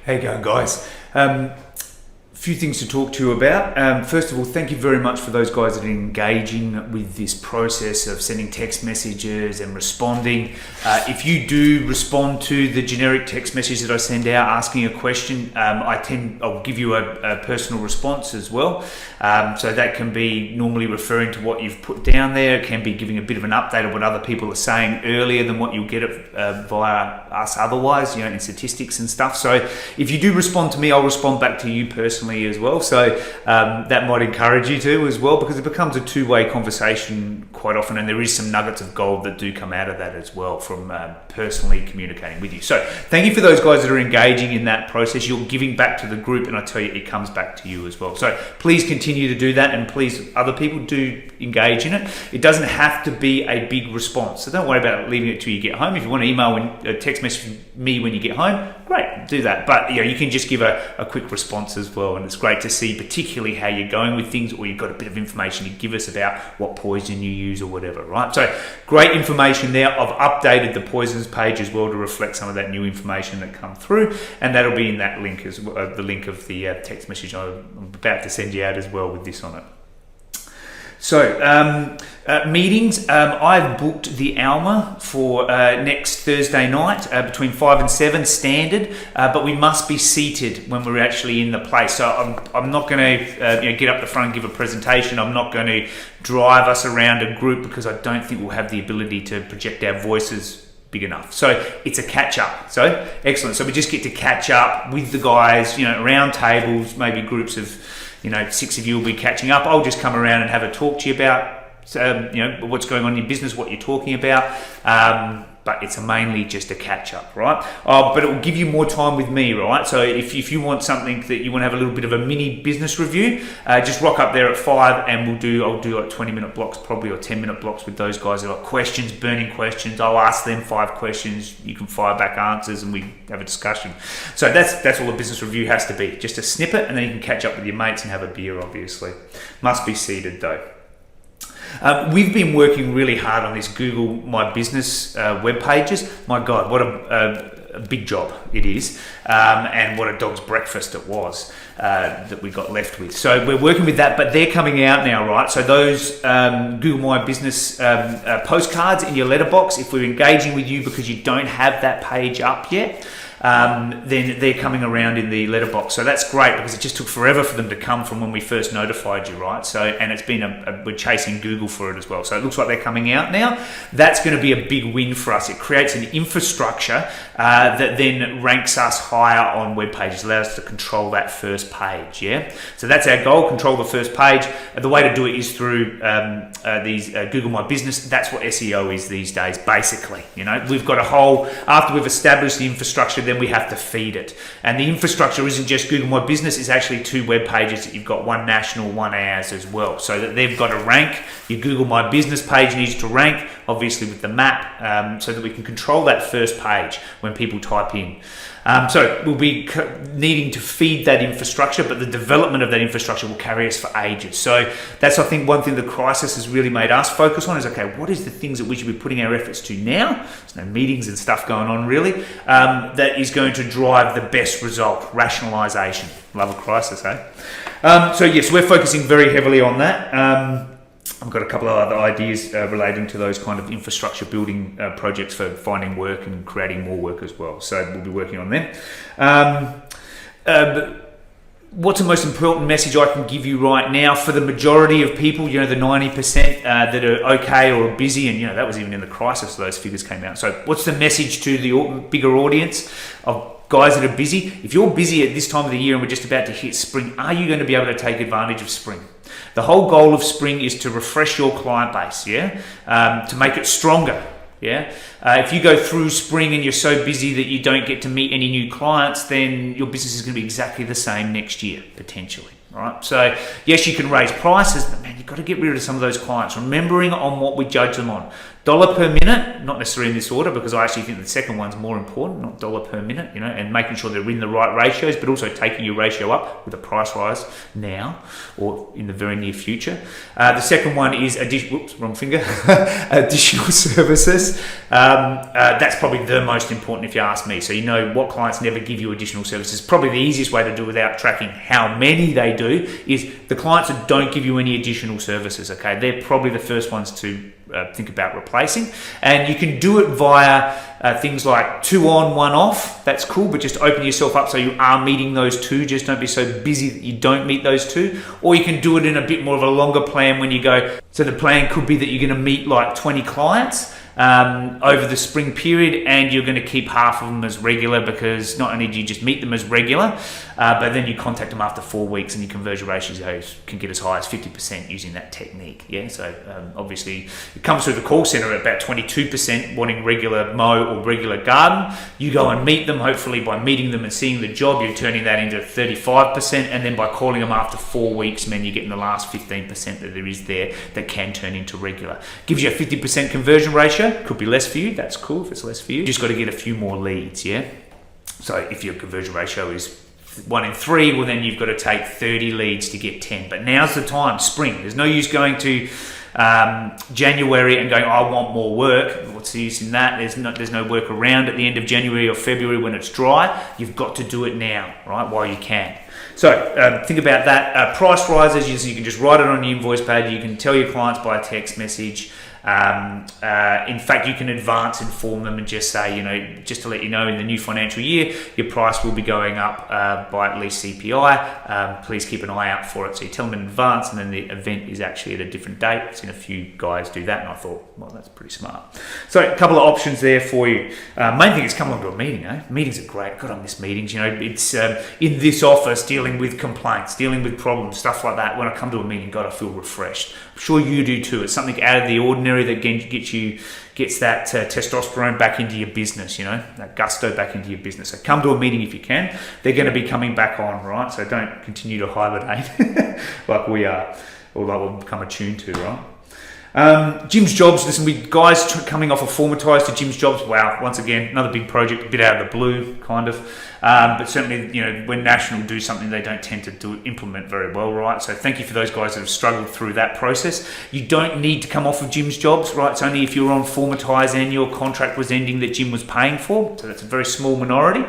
How you going, guys? Few things to talk to you about. First of all, thank you very much for those guys that are engaging with this process of sending text messages and responding. If you do respond to the generic text message that I send out asking a question, I'll give you a personal response as well. So that can be normally referring to what you've put down there. It can be giving a bit of an update of what other people are saying earlier than what you'll get it via us otherwise, in statistics and stuff. So if you do respond to me, I'll respond back to you personally as well. So that might encourage you to as well, because it becomes a two-way conversation quite often, and there is some nuggets of gold that do come out of that as well from personally communicating with you. So thank you for those guys that are engaging in that process. You're giving back to the group, and I tell you, it comes back to you as well. So please continue to do that, and please, other people do engage in it. It doesn't have to be a big response, so don't worry about leaving it till you get home. If you want to email and text message me when you get home, great, do that. But you can just give a quick response as well, and it's great to see particularly how you're going with things, or you've got a bit of information to give us about what poison you use or whatever, right? So great information there. I've updated the poisons page as well to reflect some of that new information that come through, and that'll be in that link as well, the link of the text message I'm about to send you out as well with this on it. So meetings, I've booked the Alma for next Thursday night between 5 and 7 standard, but we must be seated when we're actually in the place. So I'm not going to get up the front and give a presentation. I'm not going to drive us around a group, because I don't think we'll have the ability to project our voices big enough. So it's a catch up. So excellent. So we just get to catch up with the guys, around tables, maybe groups of 6 of you will be catching up. I'll just come around and have a talk to you about what's going on in your business, what you're talking about. But it's mainly just a catch up, right? But it will give you more time with me, right? So if you want something that you want to have a little bit of a mini business review, just rock up there at 5, and I'll do like 20-minute blocks probably, or 10-minute blocks with those guys. They've got questions, burning questions. I'll ask them 5 questions. You can fire back answers, and we have a discussion. So that's all a business review has to be. Just a snippet, and then you can catch up with your mates and have a beer, obviously. Must be seated though. We've been working really hard on this Google My Business web pages. My God, what a big job it is, and what a dog's breakfast it was that we got left with. So we're working with that, but they're coming out now, right? So those Google My Business postcards in your letterbox, if we're engaging with you because you don't have that page up yet, then they're coming around in the letterbox. So that's great, because it just took forever for them to come from when we first notified you, right? So, and it's been we're chasing Google for it as well. So it looks like they're coming out now. That's going to be a big win for us. It creates an infrastructure that then ranks us higher on web pages, allows us to control that first page, yeah? So that's our goal, control the first page. The way to do it is through these Google My Business. That's what SEO is these days, basically. We've got after we've established the infrastructure, then we have to feed it. And the infrastructure isn't just Google My Business, it's actually 2 web pages that you've got, one national, one ours as well. So that they've got to rank. Your Google My Business page needs to rank, obviously with the map, so that we can control that first page when people type in. So we'll be needing to feed that infrastructure, but the development of that infrastructure will carry us for ages. So that's, I think, one thing the crisis has really made us focus on is, okay, what is the things that we should be putting our efforts to now? There's no meetings and stuff going on really. That is going to drive the best result, rationalization. Love a crisis, eh? So yes, we're focusing very heavily on that. I've got a couple of other ideas relating to those kind of infrastructure building projects for finding work and creating more work as well. So we'll be working on them. What's the most important message I can give you right now for the majority of people, the 90% that are okay or are busy, and that was even in the crisis, those figures came out. So what's the message to the bigger audience of guys that are busy? If you're busy at this time of the year and we're just about to hit spring, are you going to be able to take advantage of spring? The whole goal of spring is to refresh your client base, to make it stronger. If you go through spring and you're so busy that you don't get to meet any new clients, then your business is going to be exactly the same next year, potentially. Right? So yes, you can raise prices, but man, you've got to get rid of some of those clients, remembering on what we judge them on. Dollar per minute, not necessarily in this order, because I actually think the second one's more important, not dollar per minute, and making sure they're in the right ratios, but also taking your ratio up with a price rise now or in the very near future. The second one is additional services. That's probably the most important if you ask me. So you know what clients never give you additional services. Probably the easiest way to do without tracking how many they do is the clients that don't give you any additional services. Okay, they're probably the first ones to think about replacing, and you can do it via things like 2 on, 1 off. That's cool, but just open yourself up so you are meeting those 2. Just don't be so busy that you don't meet those 2. Or you can do it in a bit more of a longer plan when you go. So the plan could be that you're going to meet like 20 clients over the spring period, and you're going to keep half of them as regular, because not only do you just meet them as regular, but then you contact them after 4 weeks, and your conversion ratios can get as high as 50% using that technique. Yeah, so obviously it comes through the call center at about 22% wanting regular mow or regular garden. You go and meet them. Hopefully by meeting them and seeing the job, you're turning that into 35%, and then by calling them after 4 weeks, man, you're getting the last 15% that there is there that can turn into regular. Gives you a 50% conversion ratio. Could be less for you. That's cool if it's less for you. You just got to get a few more leads. Yeah. So if your conversion ratio is 1 in 3, well then you've got to take 30 leads to get 10. But now's the time, spring. There's no use going to January and going, I want more work. What's the use in that? There's no work around at the end of January or February when it's dry. You've got to do it now, right, while you can. So think about that. Price rises, you can just write it on your invoice pad. You can tell your clients by a text message. In fact, you can advance inform them and just say, just to let you know, in the new financial year, your price will be going up by at least CPI. Please keep an eye out for it. So you tell them in advance, and then the event is actually at a different date. I've seen a few guys do that, and I thought, well, that's pretty smart. So a couple of options there for you. Main thing is come along to a meeting. Meetings are great. God, I miss meetings. It's in this office, dealing with complaints, dealing with problems, stuff like that. When I come to a meeting, God, I feel refreshed. I'm sure you do too. It's something out of the ordinary that gets that testosterone back into your business, that gusto back into your business. So come to a meeting if you can. They're going to be coming back on, right? So don't continue to hibernate like we are, or like we'll become attuned to, right? Jim's Jobs. Listen, guys coming off of Formatize to Jim's Jobs. Wow, once again, another big project, a bit out of the blue, kind of. But certainly, when National do something, they don't tend to implement very well, right? So thank you for those guys that have struggled through that process. You don't need to come off of Jim's Jobs, right? It's only if you're on Formatize and your contract was ending that Jim was paying for. So that's a very small minority.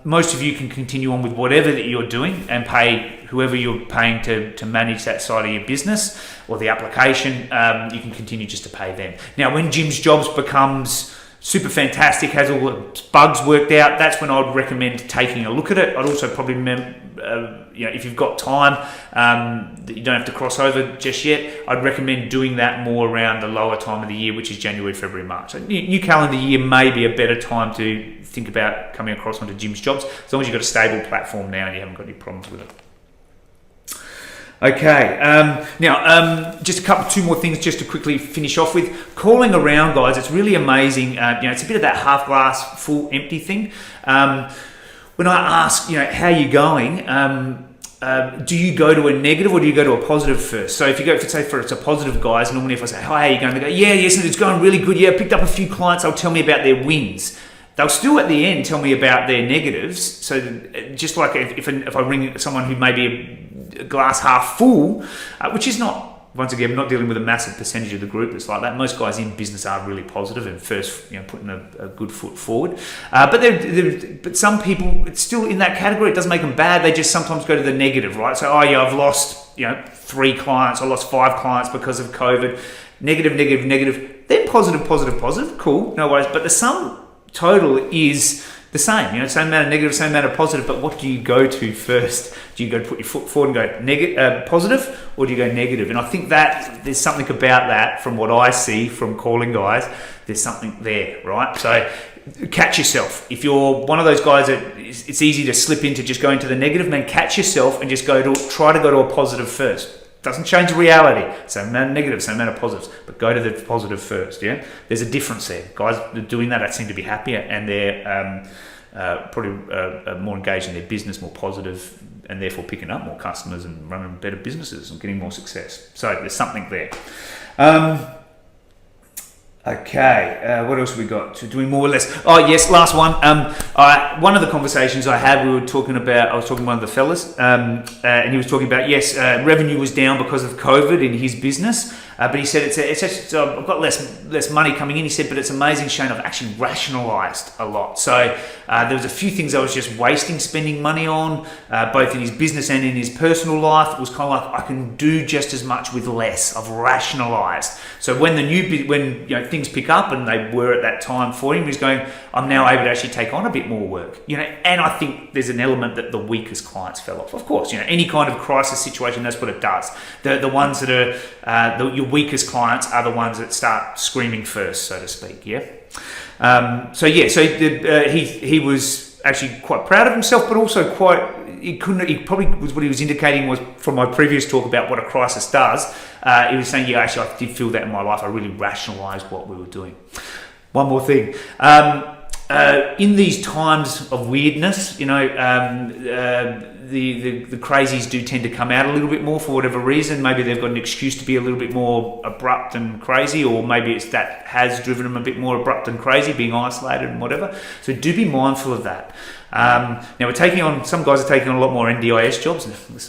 Most of you can continue on with whatever that you're doing and pay whoever you're paying to manage that side of your business or the application. You can continue just to pay them. Now, when Jim's Jobs becomes super fantastic, has all the bugs worked out, that's when I'd recommend taking a look at it. I'd also probably, if you've got time that you don't have to cross over just yet, I'd recommend doing that more around the lower time of the year, which is January, February, March. So new calendar year may be a better time to think about coming across onto Jim's Jobs, as long as you've got a stable platform now and you haven't got any problems with it. Okay, now just two more things just to quickly finish off with. Calling around, guys, it's really amazing. It's a bit of that half glass full empty thing. When I ask, how you going, do you go to a negative or do you go to a positive first? So if you go, it's a positive, guys, normally if I say, hi, how you going? They go, yes, it's going really good. Yeah, I picked up a few clients. They'll tell me about their wins. They'll still at the end tell me about their negatives. So just like if I ring someone who may be a glass half full, which is not, once again, I'm not dealing with a massive percentage of the group that's like that. Most guys in business are really positive and first, putting a good foot forward. But some people, it's still in that category. It doesn't make them bad. They just sometimes go to the negative, right? So, I've lost, 3 clients. I lost 5 clients because of COVID. Negative. Then positive. Cool, no worries. But the sum total is the same, same amount of negative, same amount of positive, but what do you go to first? Do you go to put your foot forward and go positive, or do you go negative? And I think that there's something about that from what I see from calling guys, there's something there, right? So catch yourself. If you're one of those guys that it's easy to slip into just going to the negative, then catch yourself and just try to go to a positive first. Doesn't change reality. Same amount of negatives, same amount of positives, but go to the positive first. Yeah, there's a difference there. Guys that are doing that, I seem to be happier, and they're probably more engaged in their business, more positive, and therefore picking up more customers and running better businesses and getting more success. So there's something there. Okay, what else have we got? So doing more or less. Oh yes, last one. One of the conversations I had, I was talking to one of the fellas, and he was talking about revenue was down because of COVID in his business, but he said I've got less money coming in. He said, but it's amazing, Shane. I've actually rationalised a lot. So there was a few things I was just wasting spending money on, both in his business and in his personal life. It was kind of like I can do just as much with less. I've rationalised. So when things pick up, and they were at that time for him, he's going, I'm now able to actually take on a bit more work, and I think there's an element that the weakest clients fell off. Of course, any kind of crisis situation, that's what it does. The ones that are your weakest clients are the ones that start screaming first, so to speak. He was actually quite proud of himself, but also he probably was, what he was indicating was, from my previous talk about what a crisis does, he was saying, actually I did feel that in my life. I really rationalised what we were doing. One more thing. In these times of weirdness, the crazies do tend to come out a little bit more for whatever reason. Maybe they've got an excuse to be a little bit more abrupt and crazy, or maybe it's that has driven them a bit more abrupt and crazy, being isolated and whatever. So do be mindful of that. Now some guys are taking on a lot more NDIS jobs.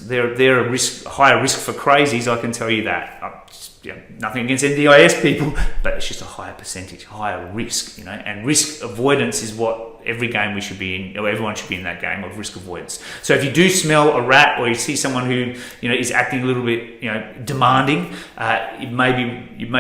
They're a higher risk for crazies, I can tell you that. Nothing against NDIS people, but it's just a higher percentage, higher risk, and risk avoidance is what every game we should be in, or everyone should be in that game of risk avoidance. So if you do smell a rat, or you see someone who is acting a little bit demanding, it may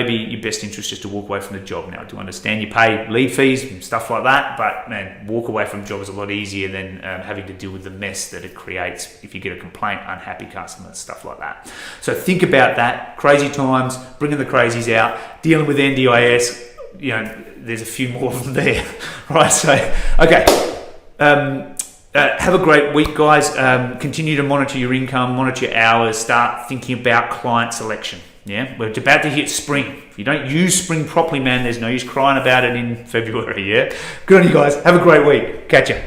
be your best interest just to walk away from the job. Now, I do understand you pay leave fees and stuff like that, but man, walk away from the job is a lot easier than having to deal with the mess that it creates if you get a complaint, unhappy customers, stuff like that. So think about that. Crazy times, bringing the crazies out, dealing with NDIS. There's a few more of them there, right? So, okay. Have a great week, guys. Continue to monitor your income, monitor your hours, start thinking about client selection. Yeah, we're about to hit spring. If you don't use spring properly, man, there's no use crying about it in February. Yeah, good on you guys. Have a great week. Catch ya.